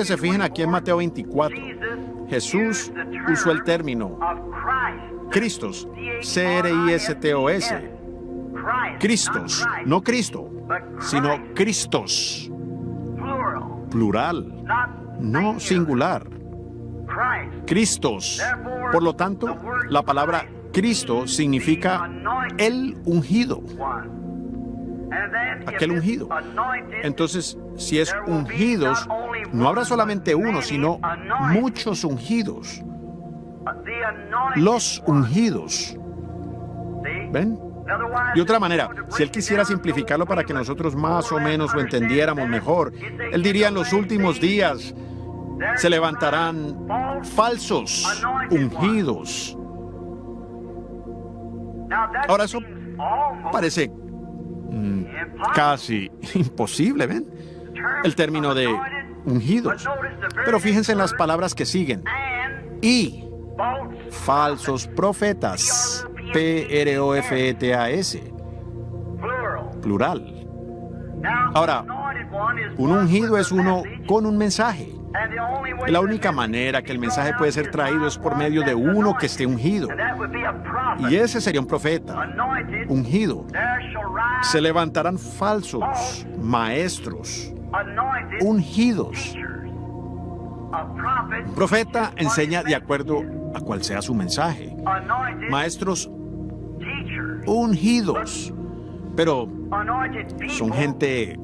que se fijen aquí en Mateo 24. Jesús usó el término Cristos, C-R-I-S-T-O-S. Cristos, no Cristo, sino Cristos. Plural, no singular. Cristos. Por lo tanto, la palabra Cristo significa el ungido. Aquel ungido. Entonces, si es ungidos, no habrá solamente uno, sino muchos ungidos. Los ungidos. ¿Ven? De otra manera, si él quisiera simplificarlo para que nosotros más o menos lo entendiéramos mejor, él diría: en los últimos días se levantarán falsos ungidos. Ahora, eso parece casi imposible, ¿ven? El término de ungidos. Pero fíjense en las palabras que siguen. Y falsos profetas. P-R-O-F-E-T-A-S. Plural. Ahora, un ungido es uno con un mensaje. La única manera que el mensaje puede ser traído es por medio de uno que esté ungido. Y ese sería un profeta, ungido. Se levantarán falsos maestros, ungidos. Un profeta enseña de acuerdo a cual sea su mensaje. Maestros ungidos, pero son gente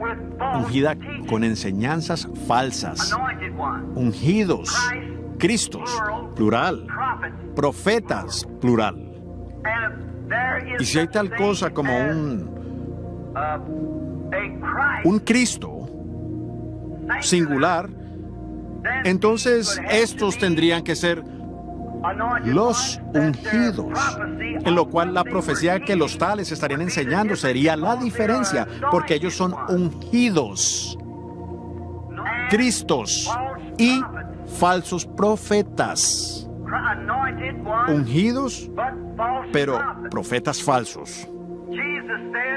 ungida con enseñanzas falsas. Ungidos, Cristos, plural. Profetas, plural. Y si hay tal cosa como un Cristo singular, entonces estos tendrían que ser los ungidos, en lo cual la profecía que los tales estarían enseñando sería la diferencia, porque ellos son ungidos, Cristos y falsos profetas. Ungidos, pero profetas falsos.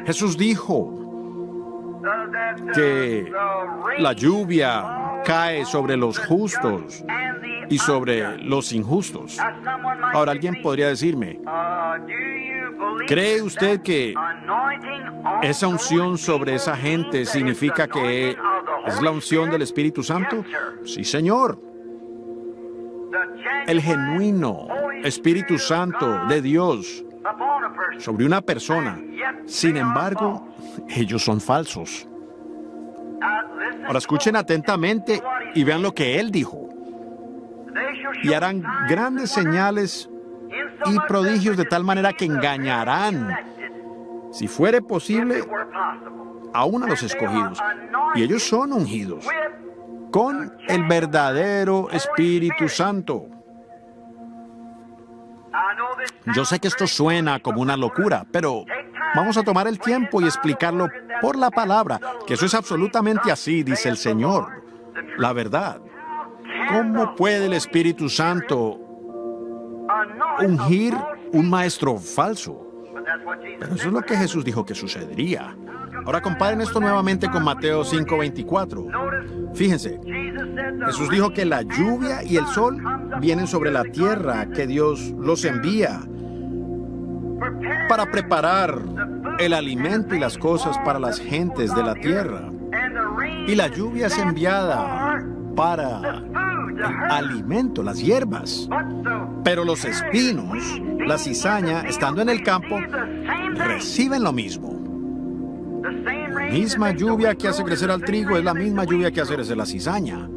Jesús dijo que la lluvia cae sobre los justos y sobre los injustos. Ahora, alguien podría decirme: ¿cree usted que esa unción sobre esa gente significa que es la unción del Espíritu Santo? Sí, Señor. El genuino Espíritu Santo de Dios sobre una persona. Sin embargo, ellos son falsos. Ahora escuchen atentamente y vean lo que Él dijo. Y harán grandes señales y prodigios de tal manera que engañarán, si fuere posible, aún a los escogidos. Y ellos son ungidos con el verdadero Espíritu Santo. Yo sé que esto suena como una locura, pero vamos a tomar el tiempo y explicarlo por la palabra, que eso es absolutamente así, dice el Señor. La verdad. ¿Cómo puede el Espíritu Santo ungir un maestro falso? Pero eso es lo que Jesús dijo que sucedería. Ahora comparen esto nuevamente con Mateo 5:24. Fíjense, Jesús dijo que la lluvia y el sol vienen sobre la tierra, que Dios los envía para preparar el alimento y las cosas para las gentes de la tierra. Y la lluvia es enviada para el alimento, las hierbas. Pero los espinos, la cizaña, estando en el campo, reciben lo mismo. La misma lluvia que hace crecer al trigo es la misma lluvia que hace crecer la cizaña.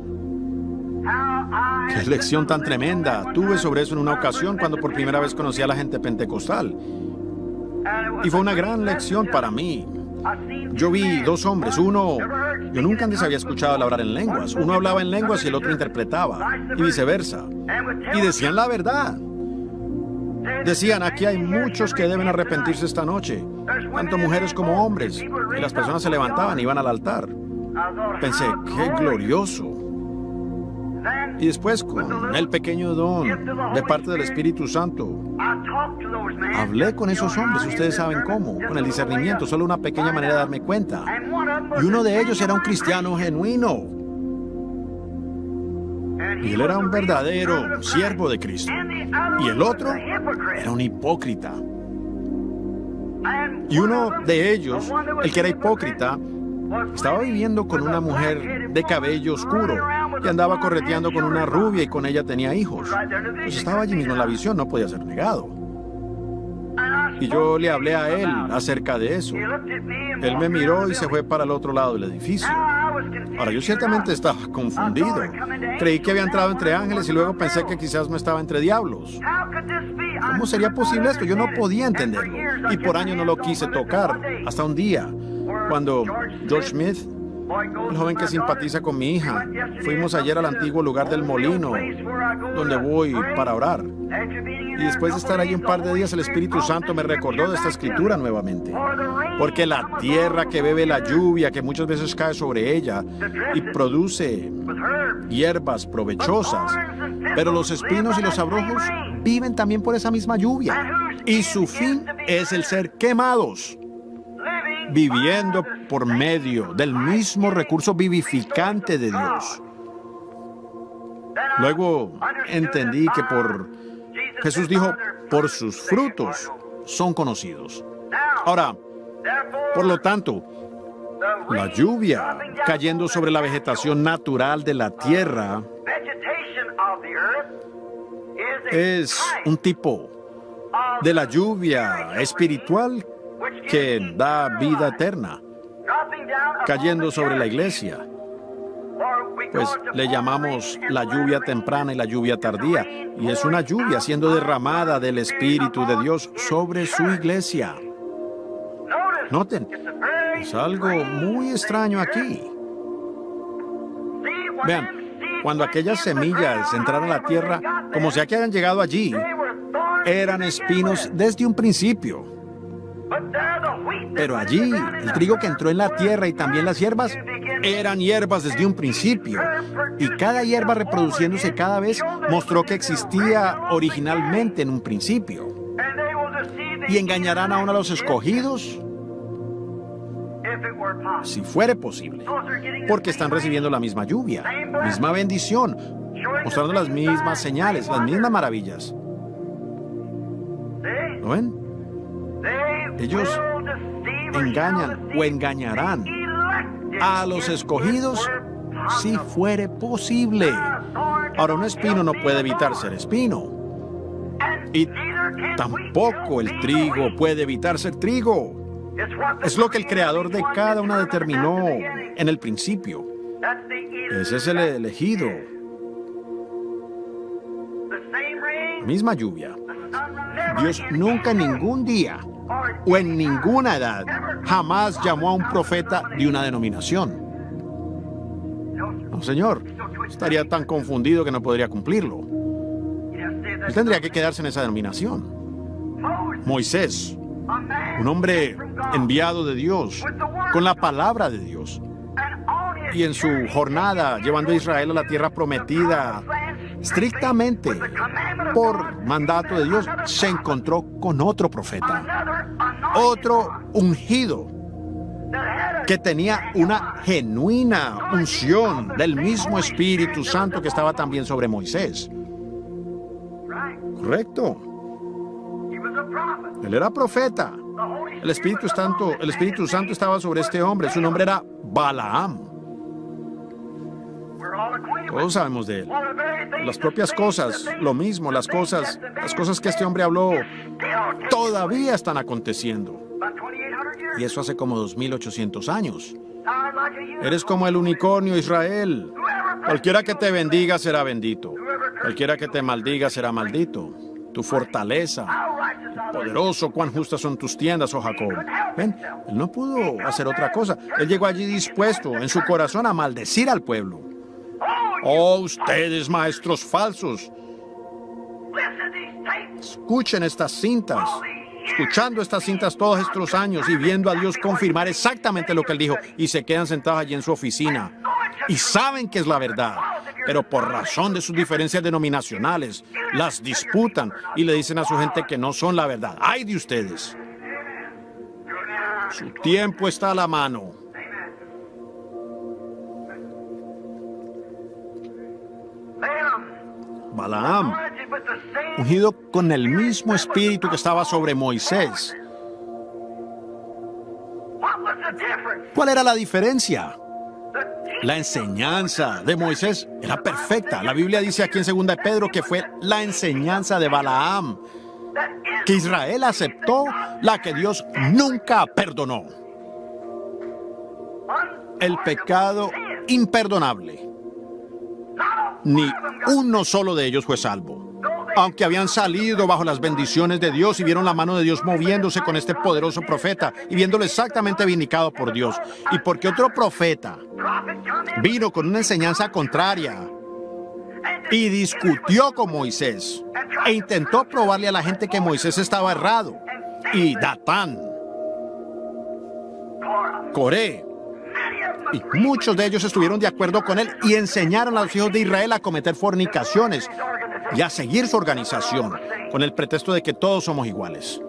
¡Qué lección tan tremenda! Tuve sobre eso en una ocasión cuando por primera vez conocí a la gente pentecostal. Y fue una gran lección para mí. Yo vi dos hombres, uno, yo nunca antes había escuchado hablar en lenguas. Uno hablaba en lenguas y el otro interpretaba, y viceversa. Y decían la verdad. Decían: aquí hay muchos que deben arrepentirse esta noche, tanto mujeres como hombres. Y las personas se levantaban y iban al altar. Pensé: qué glorioso. Y después, con el pequeño don de parte del Espíritu Santo, hablé con esos hombres, ustedes saben cómo, con el discernimiento, solo una pequeña manera de darme cuenta. Y uno de ellos era un cristiano genuino. Y él era un verdadero siervo de Cristo. Y el otro era un hipócrita. Y uno de ellos, el que era hipócrita, estaba viviendo con una mujer de cabello oscuro y andaba correteando con una rubia y con ella tenía hijos. Pues estaba allí mismo en la visión, no podía ser negado. Y yo le hablé a él acerca de eso. Él me miró y se fue para el otro lado del edificio. Ahora, yo ciertamente estaba confundido. Creí que había entrado entre ángeles y luego pensé que quizás no estaba entre diablos. ¿Cómo sería posible esto? Yo no podía entenderlo. Y por años no lo quise tocar. Hasta un día, cuando George Smith, el joven que simpatiza con mi hija, fuimos ayer al antiguo lugar del molino, donde voy para orar. Y después de estar allí un par de días, el Espíritu Santo me recordó de esta escritura nuevamente. Porque la tierra que bebe la lluvia, que muchas veces cae sobre ella y produce hierbas provechosas, pero los espinos y los abrojos viven también por esa misma lluvia. Y su fin es el ser quemados, viviendo por medio del mismo recurso vivificante de Dios. Luego entendí que Jesús dijo, por sus frutos son conocidos. Ahora, por lo tanto, la lluvia cayendo sobre la vegetación natural de la tierra es un tipo de la lluvia espiritual que da vida eterna, cayendo sobre la iglesia. Pues le llamamos la lluvia temprana y la lluvia tardía, y es una lluvia siendo derramada del Espíritu de Dios sobre su iglesia. Noten, es algo muy extraño aquí. Vean, cuando aquellas semillas entraron a la tierra, como sea que hayan llegado allí, eran espinos desde un principio. Pero allí, el trigo que entró en la tierra y también las hierbas, eran hierbas desde un principio. Y cada hierba reproduciéndose cada vez mostró que existía originalmente en un principio. ¿Y engañarán aún a los escogidos? Si fuere posible, porque están recibiendo la misma lluvia, misma bendición, mostrando las mismas señales, las mismas maravillas. ¿Lo ven? Ellos engañan o engañarán a los escogidos si fuere posible. Ahora, un espino no puede evitar ser espino. Y tampoco el trigo puede evitar ser trigo. Es lo que el creador de cada una determinó en el principio. Ese es el elegido. Misma lluvia. Dios nunca en ningún día o en ninguna edad jamás llamó a un profeta de una denominación. No, señor. Estaría tan confundido que no podría cumplirlo. Él tendría que quedarse en esa denominación. Moisés, un hombre enviado de Dios, con la palabra de Dios. Y en su jornada, llevando a Israel a la tierra prometida, estrictamente por mandato de Dios, se encontró con otro profeta, otro ungido, que tenía una genuina unción del mismo Espíritu Santo que estaba también sobre Moisés. Correcto. Él era profeta. El Espíritu Santo estaba sobre este hombre. Su nombre era Balaam. Todos sabemos de él. Las propias cosas, lo mismo, las cosas que este hombre habló, todavía están aconteciendo. Y eso hace como 2800 años. Eres como el unicornio, Israel. Cualquiera que te bendiga será bendito. Cualquiera que te maldiga será maldito. Tu fortaleza, poderoso, cuán justas son tus tiendas, oh Jacob. Ven, él no pudo hacer otra cosa. Él llegó allí dispuesto en su corazón a maldecir al pueblo. Oh, ustedes, maestros falsos, escuchen estas cintas, escuchando estas cintas todos estos años y viendo a Dios confirmar exactamente lo que Él dijo, y se quedan sentados allí en su oficina y saben que es la verdad, pero por razón de sus diferencias denominacionales las disputan y le dicen a su gente que no son la verdad. ¡Ay de ustedes! Su tiempo está a la mano. Balaam, ungido con el mismo espíritu que estaba sobre Moisés. ¿Cuál era la diferencia? La enseñanza de Moisés era perfecta. La Biblia dice aquí en 2 de Pedro que fue la enseñanza de Balaam, que Israel aceptó, la que Dios nunca perdonó. El pecado imperdonable. Ni uno solo de ellos fue salvo. Aunque habían salido bajo las bendiciones de Dios y vieron la mano de Dios moviéndose con este poderoso profeta y viéndolo exactamente vindicado por Dios. Y porque otro profeta vino con una enseñanza contraria y discutió con Moisés e intentó probarle a la gente que Moisés estaba errado. Y Datán, Coré, y muchos de ellos estuvieron de acuerdo con él y enseñaron a los hijos de Israel a cometer fornicaciones y a seguir su organización con el pretexto de que todos somos iguales.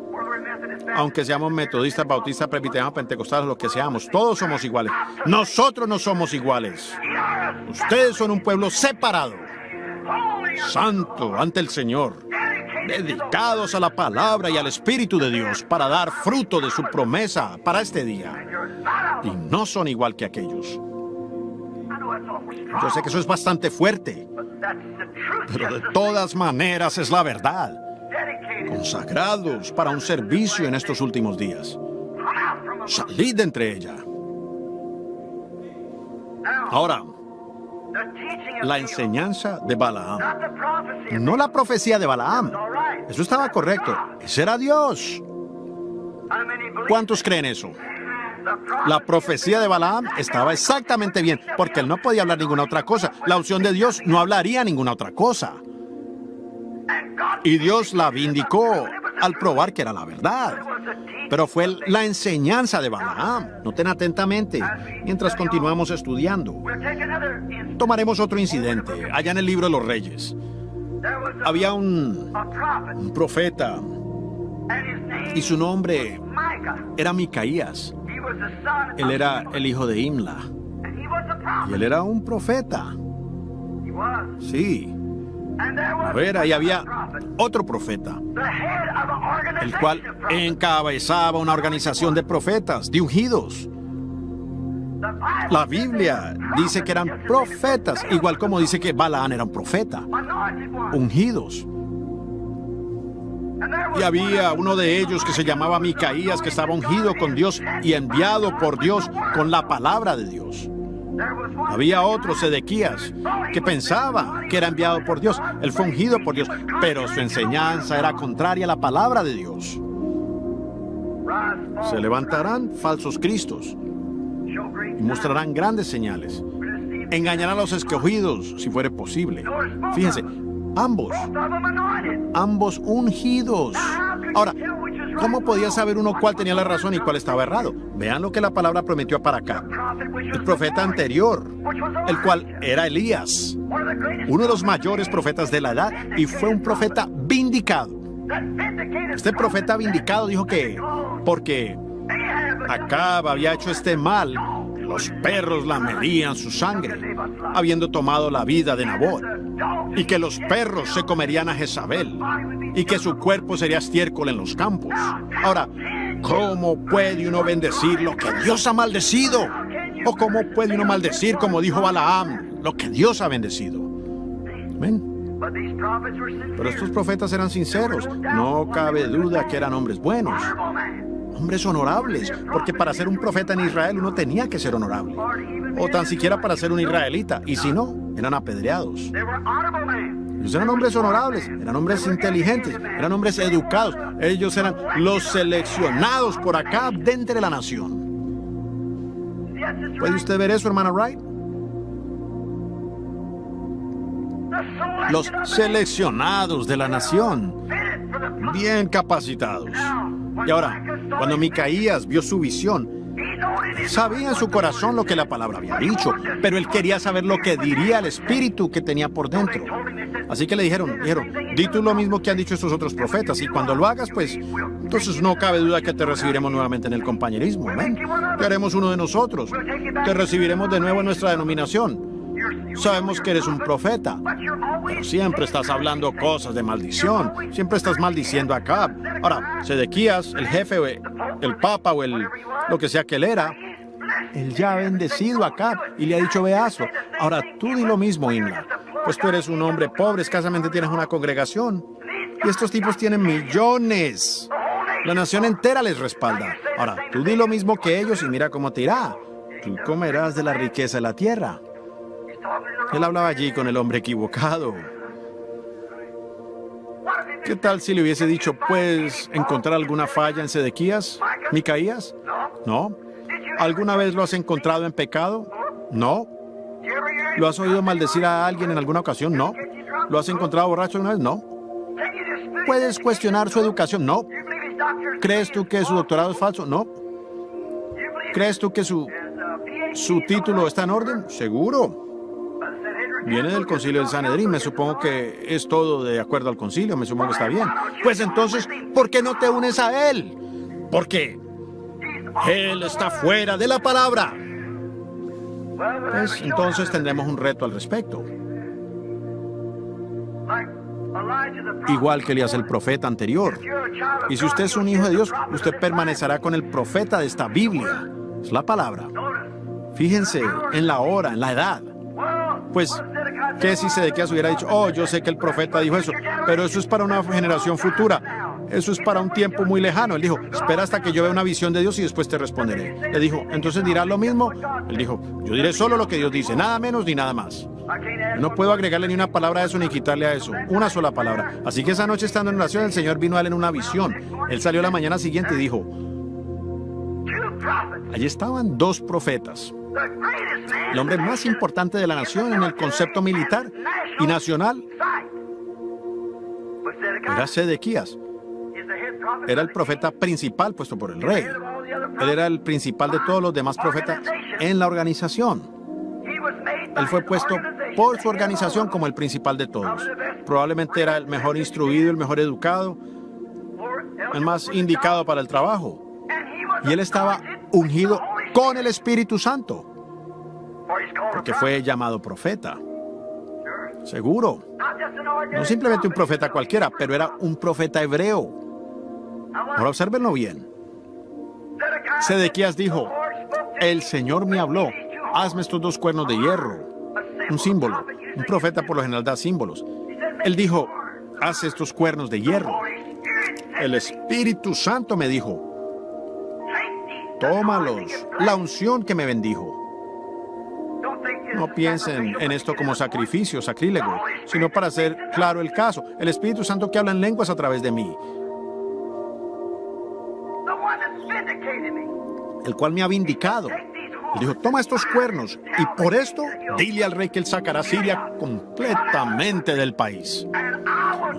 Aunque seamos metodistas, bautistas, presbiterianos, pentecostales, lo que seamos, todos somos iguales. Nosotros no somos iguales. Ustedes son un pueblo separado, santo ante el Señor, dedicados a la palabra y al Espíritu de Dios para dar fruto de su promesa para este día. Y no son igual que aquellos. Yo sé que eso es bastante fuerte, pero de todas maneras es la verdad. Consagrados para un servicio en estos últimos días. Salid de entre ella. Ahora, la enseñanza de Balaam. No la profecía de Balaam. Eso estaba correcto. Ese era Dios. ¿Cuántos creen eso? La profecía de Balaam estaba exactamente bien, porque él no podía hablar ninguna otra cosa. La unción de Dios no hablaría ninguna otra cosa. Y Dios la vindicó al probar que era la verdad. Pero fue la enseñanza de Balaam. Noten atentamente mientras continuamos estudiando. Tomaremos otro incidente allá en el libro de los Reyes. Había un profeta y su nombre era Micaías. Él era el hijo de Imla. Y él era un profeta. Sí. A ver, ahí había otro profeta, el cual encabezaba una organización de profetas, de ungidos. La Biblia dice que eran profetas, igual como dice que Balaam era un profeta, ungidos. Y había uno de ellos que se llamaba Micaías, que estaba ungido con Dios y enviado por Dios con la palabra de Dios. Había otro, Sedequías, que pensaba que era enviado por Dios. Él fue ungido por Dios, pero su enseñanza era contraria a la palabra de Dios. Se levantarán falsos cristos y mostrarán grandes señales. Engañarán a los escogidos, si fuere posible. Fíjense, ambos ungidos. Ahora, ¿cómo podía saber uno cuál tenía la razón y cuál estaba errado? Vean lo que la palabra prometió para acá. El profeta anterior, el cual era Elías, uno de los mayores profetas de la edad, y fue un profeta vindicado. Este profeta vindicado dijo que porque Acab había hecho este mal, los perros lamerían su sangre, habiendo tomado la vida de Nabot, y que los perros se comerían a Jezabel, y que su cuerpo sería estiércol en los campos. Ahora, ¿cómo puede uno bendecir lo que Dios ha maldecido? ¿O cómo puede uno maldecir, como dijo Balaam, lo que Dios ha bendecido? ¿Ven? Pero estos profetas eran sinceros. No cabe duda que eran hombres buenos, hombres honorables, porque para ser un profeta en Israel uno tenía que ser honorable, o tan siquiera para ser un israelita, y si no, eran apedreados. Ellos eran hombres honorables, eran hombres inteligentes, eran hombres educados. Ellos eran los seleccionados por acá de entre la nación. ¿Puede usted ver eso, hermana Wright? Los seleccionados de la nación, bien capacitados. Y ahora, cuando Micaías vio su visión, sabía en su corazón lo que la palabra había dicho, pero él quería saber lo que diría el espíritu que tenía por dentro. Así que le dijeron, di tú lo mismo que han dicho estos otros profetas, y cuando lo hagas, pues, entonces no cabe duda que te recibiremos nuevamente en el compañerismo. ¿Ven? Te haremos uno de nosotros. Te recibiremos de nuevo en nuestra denominación. Sabemos que eres un profeta, pero siempre estás hablando cosas de maldición. Siempre estás maldiciendo a Acab. Ahora, Sedequías, el jefe, o el papa o lo que sea que él era, él ya ha bendecido a Acab y le ha dicho, ve, hazlo. Ahora, tú di lo mismo, Imla. Pues tú eres un hombre pobre, escasamente tienes una congregación. Y estos tipos tienen millones. La nación entera les respalda. Ahora, tú di lo mismo que ellos y mira cómo te irá. Tú comerás de la riqueza de la tierra. Él hablaba allí con el hombre equivocado. ¿Qué tal si le hubiese dicho, ¿puedes encontrar alguna falla en Sedequías, Micaías? No. ¿Alguna vez lo has encontrado en pecado? No. ¿Lo has oído maldecir a alguien en alguna ocasión? No. ¿Lo has encontrado borracho una vez? No. ¿Puedes cuestionar su educación? No. ¿Crees tú que su doctorado es falso? No. ¿Crees tú que su título está en orden? Seguro. Viene del concilio del Sanedrín. Me supongo que es todo de acuerdo al concilio. Me supongo que está bien. Pues entonces, ¿por qué no te unes a él? Porque él está fuera de la palabra. Pues entonces tendremos un reto al respecto. Igual que Elías el profeta anterior. Y si usted es un hijo de Dios, usted permanecerá con el profeta de esta Biblia. Es la palabra. Fíjense en la hora, en la edad. Pues, ¿qué si Sedequías hubiera dicho, oh, yo sé que el profeta dijo eso, pero eso es para una generación futura? Eso es para un tiempo muy lejano. Él dijo, espera hasta que yo vea una visión de Dios y después te responderé. Le dijo, ¿entonces dirás lo mismo? Él dijo, yo diré solo lo que Dios dice, nada menos ni nada más. Yo no puedo agregarle ni una palabra a eso ni quitarle a eso, una sola palabra. Así que esa noche estando en oración, el Señor vino a él en una visión. Él salió la mañana siguiente y dijo, allí estaban dos profetas. El hombre más importante de la nación en el concepto militar y nacional era Sedequías. Era el profeta principal puesto por el rey. Él era el principal de todos los demás profetas en la organización. Él fue puesto por su organización como el principal de todos. Probablemente era el mejor instruido, el mejor educado, el más indicado para el trabajo. Y él estaba ungido con el Espíritu Santo, porque fue llamado profeta. Seguro. No simplemente un profeta cualquiera, pero era un profeta hebreo. Ahora obsérvenlo bien. Sedequías dijo, el Señor me habló, hazme estos dos cuernos de hierro. Un símbolo. Un profeta por lo general da símbolos. Él dijo, haz estos cuernos de hierro. El Espíritu Santo me dijo, tómalos, la unción que me bendijo. No piensen en esto como sacrificio, sacrílego, sino para hacer claro el caso. El Espíritu Santo que habla en lenguas a través de mí, el cual me ha vindicado. Él dijo, toma estos cuernos y por esto dile al rey que él sacará a Siria completamente del país.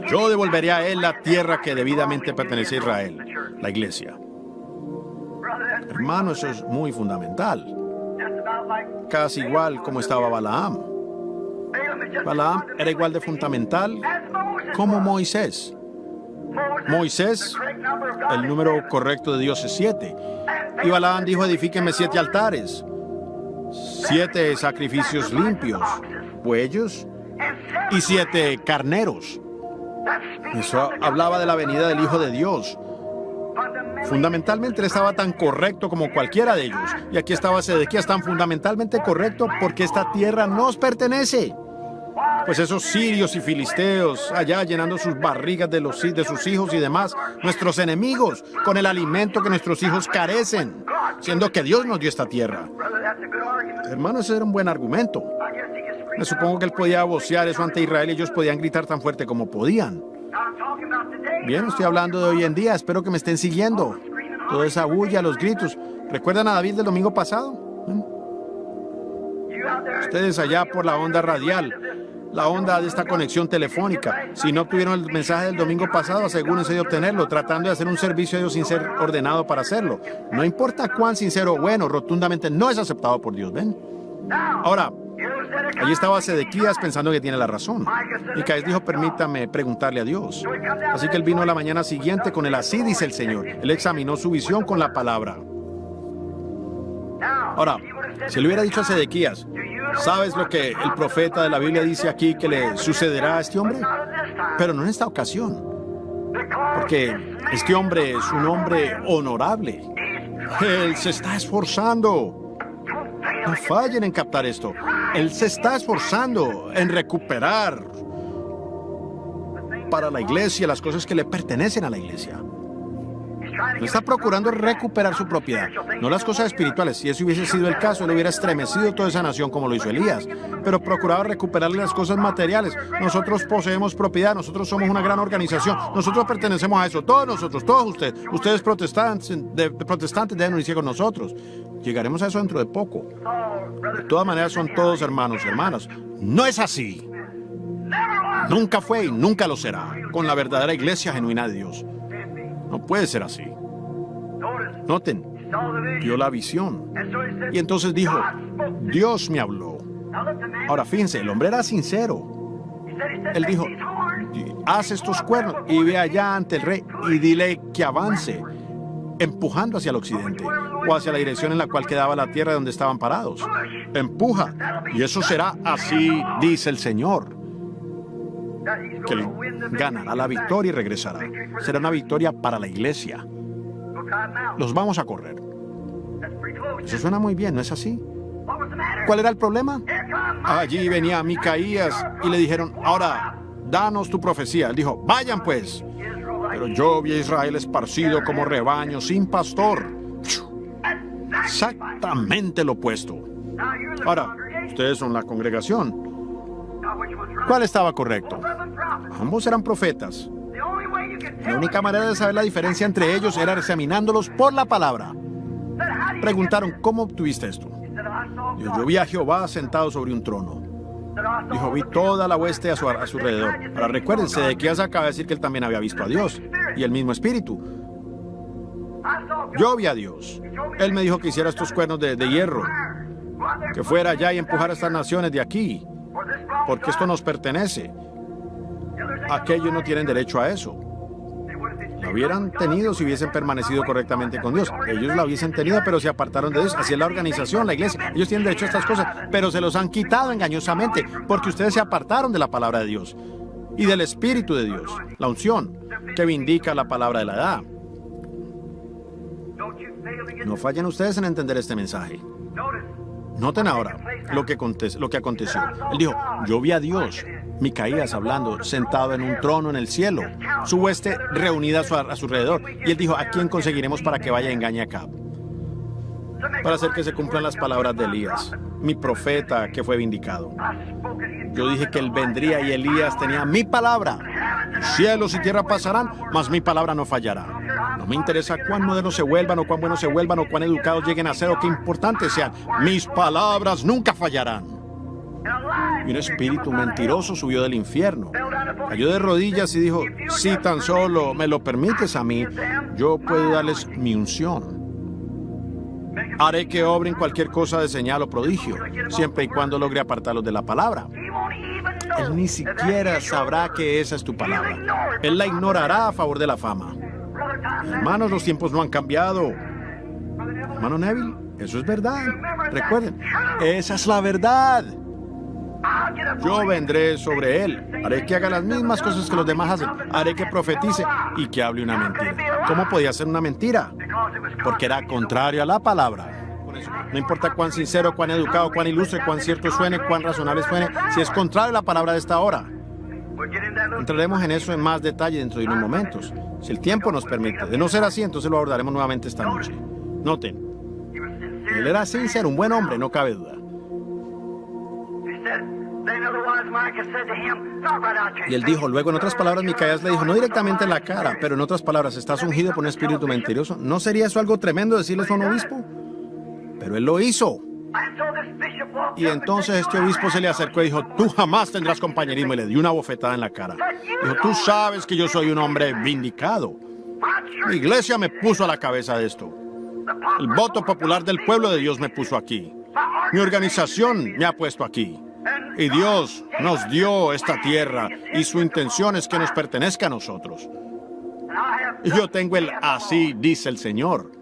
Yo devolveré a él la tierra que debidamente pertenece a Israel, la iglesia. Hermano, eso es muy fundamental. Casi igual como estaba Balaam. Balaam era igual de fundamental como Moisés. Moisés, el número correcto de Dios es 7. Y Balaam dijo, edifíquenme 7 altares, 7 sacrificios limpios, bueyes y 7 carneros. Eso hablaba de la venida del Hijo de Dios. Fundamentalmente él estaba tan correcto como cualquiera de ellos. Y aquí estaba Sedequías tan fundamentalmente correcto porque esta tierra nos pertenece. Pues esos sirios y filisteos allá llenando sus barrigas de sus hijos y demás, nuestros enemigos, con el alimento que nuestros hijos carecen, siendo que Dios nos dio esta tierra. Hermano, ese era un buen argumento. Me supongo que él podía vocear eso ante Israel y ellos podían gritar tan fuerte como podían. Bien, estoy hablando de hoy en día, espero que me estén siguiendo. Toda esa bulla, los gritos. ¿Recuerdan a David del domingo pasado? Ustedes allá por la onda radial, la onda de esta conexión telefónica. Si no obtuvieron el mensaje del domingo pasado, asegúrense de obtenerlo, tratando de hacer un servicio a Dios sin ser ordenado para hacerlo. No importa cuán sincero o bueno, rotundamente no es aceptado por Dios, ¿ven? Ahora, allí estaba Sedequías pensando que tiene la razón. Micaías dijo, permítame preguntarle a Dios. Así que él vino la mañana siguiente con el así dice el Señor. Él examinó su visión con la palabra. Ahora, si le hubiera dicho a Sedequías, ¿sabes lo que el profeta de la Biblia dice aquí que le sucederá a este hombre? Pero no en esta ocasión, porque este hombre es un hombre honorable. Él se está esforzando. No fallen en captar esto. Él se está esforzando en recuperar para la iglesia las cosas que le pertenecen a la iglesia. No está procurando recuperar su propiedad, no las cosas espirituales. Si ese hubiese sido el caso, él hubiera estremecido toda esa nación como lo hizo Elías. Pero procuraba recuperarle las cosas materiales. Nosotros poseemos propiedad, nosotros somos una gran organización, nosotros pertenecemos a eso, todos nosotros, todos ustedes protestantes deben unirse con nosotros. Llegaremos a eso dentro de poco. De todas maneras son todos hermanos y hermanas. No es así. Nunca fue y nunca lo será con la verdadera iglesia genuina de Dios. No puede ser así. Noten, vio la visión. Y entonces dijo, Dios me habló. Ahora fíjense, el hombre era sincero. Él dijo, haz estos cuernos y ve allá ante el rey y dile que avance, empujando hacia el occidente o hacia la dirección en la cual quedaba la tierra donde estaban parados. Empuja, y eso será así, dice el Señor. Que él ganará la victoria y regresará. Será una victoria para la iglesia. Los vamos a correr. Eso suena muy bien, ¿no es así? ¿Cuál era el problema? Allí venía Micaías y le dijeron, ahora, danos tu profecía. Él dijo, vayan pues. Pero yo vi a Israel esparcido como rebaño sin pastor. Exactamente lo opuesto. Ahora, ustedes son la congregación. ¿Cuál estaba correcto? Ambos eran profetas. La única manera de saber la diferencia entre ellos era examinándolos por la palabra. Preguntaron, ¿cómo obtuviste esto? Yo vi a Jehová sentado sobre un trono. Dijo, vi toda la hueste a su alrededor. Ahora recuérdense, Sedequías acaba de decir que él también había visto a Dios y el mismo espíritu. Yo vi a Dios. Él me dijo que hiciera estos cuernos de hierro, que fuera allá y empujara a estas naciones de aquí, porque esto nos pertenece. Aquellos no tienen derecho a eso. Lo hubieran tenido si hubiesen permanecido correctamente con Dios. Ellos la hubiesen tenido, pero se apartaron de Dios. Así es la organización, la iglesia. Ellos tienen derecho a estas cosas, pero se los han quitado engañosamente, porque ustedes se apartaron de la palabra de Dios y del Espíritu de Dios, la unción que vindica la palabra de la edad. No fallen ustedes en entender este mensaje. Noten ahora lo que aconteció. Él dijo, yo vi a Dios, Micaías hablando, sentado en un trono en el cielo, su hueste reunida a su alrededor. Y él dijo, ¿a quién conseguiremos para que vaya a engañar a Acab? Para hacer que se cumplan las palabras de Elías, mi profeta que fue vindicado. Yo dije que él vendría y Elías tenía mi palabra. Cielos y tierra pasarán, mas mi palabra no fallará. No me interesa cuán modernos se vuelvan, o cuán buenos se vuelvan, o cuán educados lleguen a ser, o qué importantes sean. Mis palabras nunca fallarán. Y un espíritu mentiroso subió del infierno. Cayó de rodillas y dijo, si tan solo me lo permites a mí, yo puedo darles mi unción. Haré que obren cualquier cosa de señal o prodigio, siempre y cuando logre apartarlos de la palabra. Él ni siquiera sabrá que esa es tu palabra. Él la ignorará a favor de la fama. Hermanos, los tiempos no han cambiado. Hermano Neville, eso es verdad. Recuerden, esa es la verdad. Yo vendré sobre él. Haré que haga las mismas cosas que los demás hacen. Haré que profetice y que hable una mentira. ¿Cómo podía ser una mentira? Porque era contrario a la palabra. No importa cuán sincero, cuán educado, cuán ilustre, cuán cierto suene, cuán razonable suene, si es contrario a la palabra de esta hora. Entraremos en eso en más detalle dentro de unos momentos, si el tiempo nos permite. De no ser así, entonces lo abordaremos nuevamente esta noche. Noten, él era sincero, un buen hombre, no cabe duda. Y él dijo, luego en otras palabras, Micaías le dijo, no directamente en la cara, pero en otras palabras, ¿estás ungido por un espíritu mentiroso? ¿No sería eso algo tremendo decirle eso a un obispo? Pero él lo hizo. Y entonces este obispo se le acercó y dijo, tú jamás tendrás compañerismo, y le dio una bofetada en la cara. Dijo, tú sabes que yo soy un hombre vindicado. Mi iglesia me puso a la cabeza de esto. El voto popular del pueblo de Dios me puso aquí. Mi organización me ha puesto aquí. Y Dios nos dio esta tierra y su intención es que nos pertenezca a nosotros. Y yo tengo el así dice el Señor.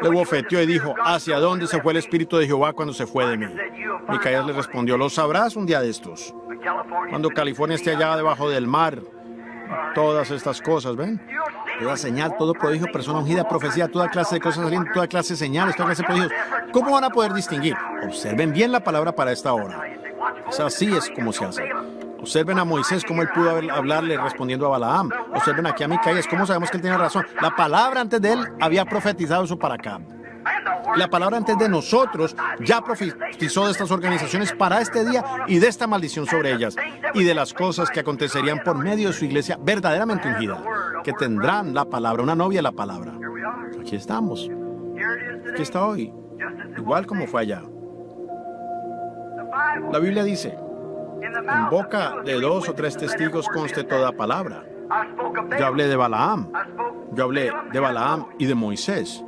Le bofeteó y dijo, ¿hacia dónde se fue el Espíritu de Jehová cuando se fue de mí? Micaías le respondió, lo sabrás un día de estos, cuando California esté allá debajo del mar. Todas estas cosas, ¿ven? Toda señal, todo prodigio, persona ungida, profecía, toda clase de cosas saliendo, toda clase de señales, toda clase de prodigios. ¿Cómo van a poder distinguir? Observen bien la palabra para esta hora. Así es como se hace. Observen a Moisés, cómo él pudo hablarle respondiendo a Balaam. Observen aquí a Micaías, cómo sabemos que él tenía razón. La palabra antes de él había profetizado eso para acá. La palabra antes de nosotros ya profetizó de estas organizaciones para este día y de esta maldición sobre ellas y de las cosas que acontecerían por medio de su iglesia verdaderamente ungida, que tendrán la palabra, una novia la palabra. Aquí estamos. Aquí está hoy, igual como fue allá. La Biblia dice, en boca de 2 o 3 testigos conste toda palabra. Yo hablé de Balaam. Yo hablé de Balaam y de Moisés.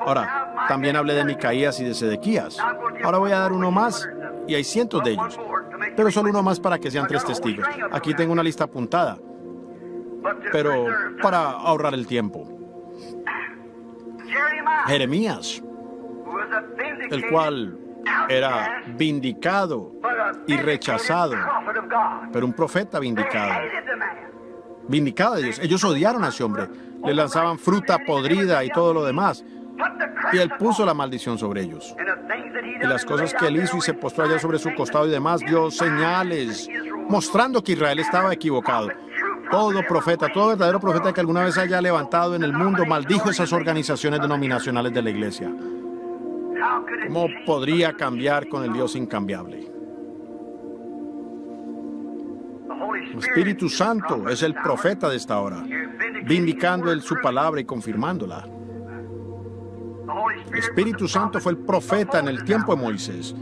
Ahora, también hablé de Micaías y de Sedequías. Ahora voy a dar uno más, y hay cientos de ellos, pero solo uno más para que sean 3 testigos. Aquí tengo una lista apuntada, pero para ahorrar el tiempo. Jeremías, el cual era vindicado y rechazado, pero un profeta vindicado de Dios. Ellos odiaron a ese hombre, le lanzaban fruta podrida y todo lo demás, y él puso la maldición sobre ellos. Y las cosas que él hizo y se postró allá sobre su costado y demás, dio señales mostrando que Israel estaba equivocado. Todo profeta, todo verdadero profeta que alguna vez haya levantado en el mundo maldijo esas organizaciones denominacionales de la iglesia. ¿Cómo podría cambiar con el Dios incambiable? El Espíritu Santo es el profeta de esta hora, vindicando él su palabra y confirmándola. El Espíritu Santo fue el profeta en el tiempo de Moisés.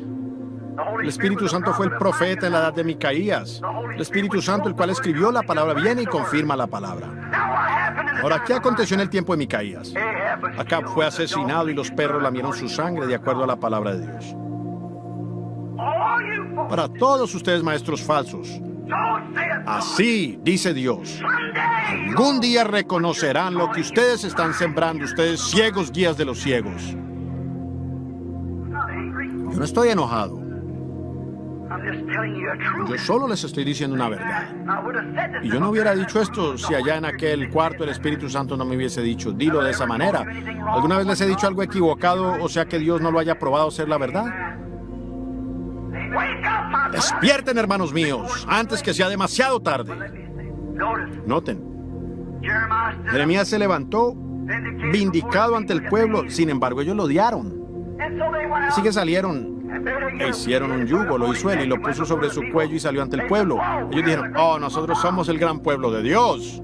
El Espíritu Santo fue el profeta en la edad de Micaías. El Espíritu Santo, el cual escribió la palabra, viene y confirma la palabra. Ahora, ¿qué aconteció en el tiempo de Micaías? Acab fue asesinado y los perros lamieron su sangre de acuerdo a la palabra de Dios. Para todos ustedes, maestros falsos, así dice Dios, algún día reconocerán lo que ustedes están sembrando, ustedes ciegos guías de los ciegos. Yo no estoy enojado. Yo solo les estoy diciendo una verdad. Y yo no hubiera dicho esto si allá en aquel cuarto el Espíritu Santo no me hubiese dicho, dilo de esa manera. ¿Alguna vez les he dicho algo equivocado, o sea que Dios no lo haya probado ser la verdad? Despierten, hermanos míos, antes que sea demasiado tarde. Noten, Jeremías se levantó vindicado ante el pueblo, sin embargo ellos lo odiaron. Así que salieron e hicieron un yugo, lo hizo él y lo puso sobre su cuello y salió ante el pueblo. Ellos dijeron, oh, nosotros somos el gran pueblo de Dios.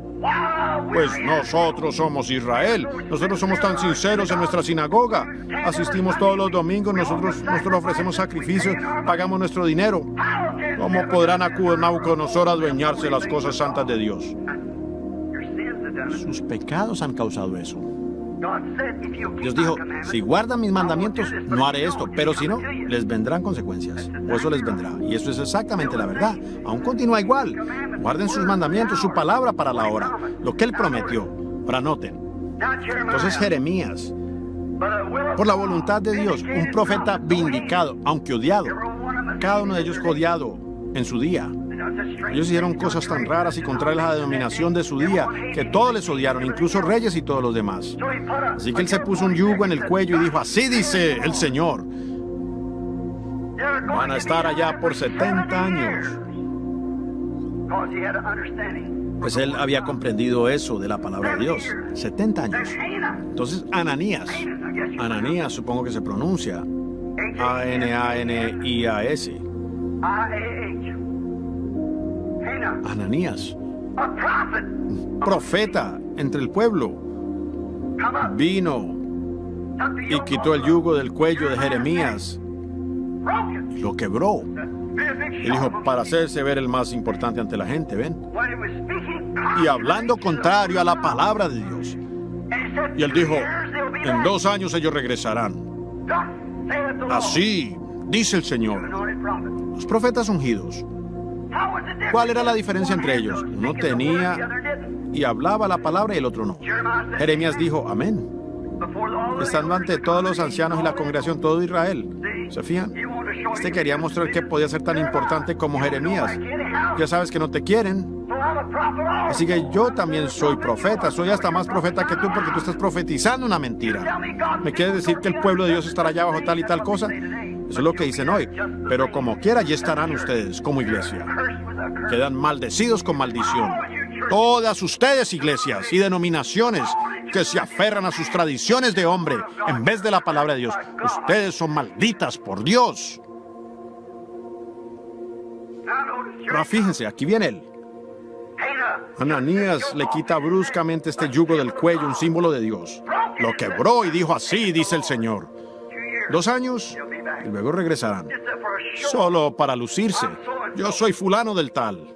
Pues nosotros somos Israel. Nosotros somos tan sinceros en nuestra sinagoga. Asistimos todos los domingos, nosotros ofrecemos sacrificios, pagamos nuestro dinero. ¿Cómo podrán Nabucodonosor adueñarse de las cosas santas de Dios? Sus pecados han causado eso. Dios dijo, si guardan mis mandamientos, no haré esto, pero si no, les vendrán consecuencias, o eso les vendrá, y eso es exactamente la verdad. Aún continúa igual. Guarden sus mandamientos, su palabra para la hora, lo que él prometió. Ahora noten, entonces Jeremías, por la voluntad de Dios, un profeta vindicado, aunque odiado, cada uno de ellos fue odiado en su día. Ellos hicieron cosas tan raras y contrarias a la denominación de su día que todos les odiaron, incluso reyes y todos los demás. Así que él se puso un yugo en el cuello y dijo, así dice el Señor, van a estar allá por 70 años. Pues él había comprendido eso de la palabra de Dios. 70 años. Entonces Ananías, supongo que se pronuncia Ananias. Ananías, profeta entre el pueblo, vino y quitó el yugo del cuello de Jeremías y lo quebró. Y dijo, para hacerse ver el más importante ante la gente, ¿ven? Y hablando contrario a la palabra de Dios. Y él dijo, en 2 años ellos regresarán. Así dice el Señor. Los profetas ungidos, ¿cuál era la diferencia entre ellos? Uno tenía y hablaba la palabra y el otro no. Jeremías dijo, amén. estando ante todos los ancianos y la congregación, todo Israel. ¿Se fijan? Este quería mostrar que podía ser tan importante como Jeremías. Ya sabes que no te quieren. Así que yo también soy profeta. Soy hasta más profeta que tú porque tú estás profetizando una mentira. ¿Me quieres decir que el pueblo de Dios estará allá bajo tal y tal cosa? Eso es lo que dicen hoy. Pero como quiera, allí estarán ustedes como iglesia. Quedan maldecidos con maldición. Todas ustedes, iglesias y denominaciones que se aferran a sus tradiciones de hombre en vez de la palabra de Dios, ustedes son malditas por Dios. Ahora fíjense, aquí viene él. Ananías le quita bruscamente este yugo del cuello, un símbolo de Dios. Lo quebró y dijo: así dice el Señor. 2 años y luego regresarán. Solo para lucirse. Yo soy fulano del tal.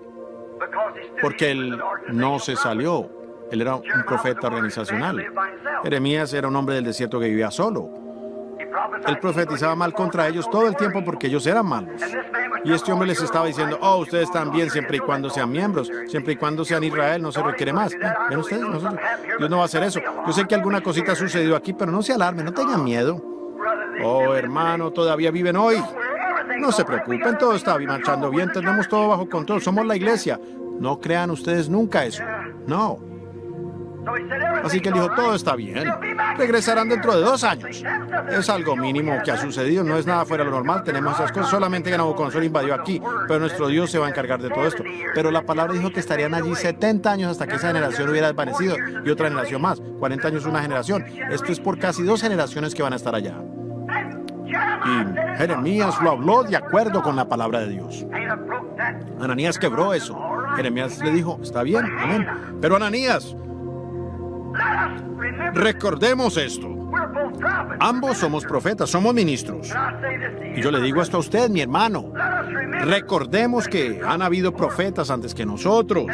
Porque él no se salió. Él era un profeta organizacional. Jeremías era un hombre del desierto que vivía solo. Él profetizaba mal contra ellos todo el tiempo porque ellos eran malos. Y este hombre les estaba diciendo: oh, ustedes también, siempre y cuando sean miembros, siempre y cuando sean Israel, no se requiere más. ¿Ven ustedes? Dios no va a hacer eso. Yo sé que alguna cosita ha sucedido aquí, pero no se alarmen, no tengan miedo. Oh, hermano, todavía viven hoy. No se preocupen, todo está marchando bien, tenemos todo bajo control, somos la iglesia. No crean ustedes nunca eso. No. Así que él dijo: todo está bien. Regresarán dentro de 2 años. Es algo mínimo que ha sucedido, no es nada fuera de lo normal, tenemos esas cosas, solamente que Nabucodonosor invadió aquí, pero nuestro Dios se va a encargar de todo esto. Pero la palabra dijo que estarían allí 70 años hasta que esa generación hubiera desvanecido y otra generación más. 40 años una generación. Esto es por casi 2 generaciones que van a estar allá. Y Jeremías lo habló de acuerdo con la palabra de Dios. Ananías quebró eso. Jeremías le dijo: está bien, amén. Pero Ananías, recordemos esto. Ambos somos profetas, somos ministros. Y yo le digo esto a usted, mi hermano. Recordemos que han habido profetas antes que nosotros.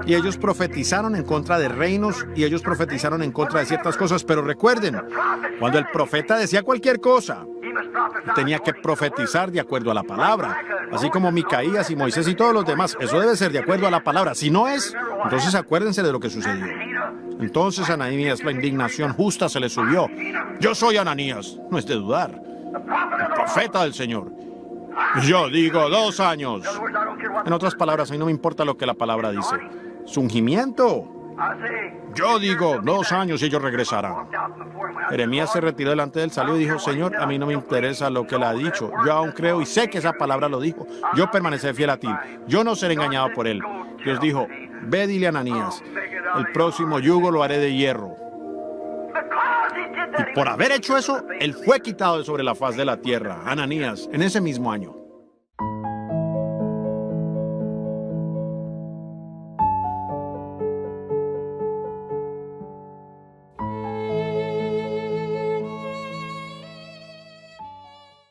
Y ellos profetizaron en contra de reinos y ellos profetizaron en contra de ciertas cosas. Pero recuerden, cuando el profeta decía cualquier cosa, tenía que profetizar de acuerdo a la palabra. Así como Micaías y Moisés y todos los demás. Eso debe ser de acuerdo a la palabra. Si no es, entonces acuérdense de lo que sucedió. Entonces a Ananías la indignación justa se le subió. Yo soy Ananías, no es de dudar. El profeta del Señor. Yo digo 2 años. En otras palabras, a mí no me importa lo que la palabra dice. Su ungimiento. Yo digo 2 años y ellos regresarán. Jeremías se retiró delante del salió y dijo: Señor, a mí no me interesa lo que él ha dicho. Yo aún creo y sé que esa palabra lo dijo. Yo permaneceré fiel a ti. Yo no seré engañado por él. Dios dijo: ve, dile a Ananías, el próximo yugo lo haré de hierro. Y por haber hecho eso, él fue quitado de sobre la faz de la tierra, Ananías, en ese mismo año.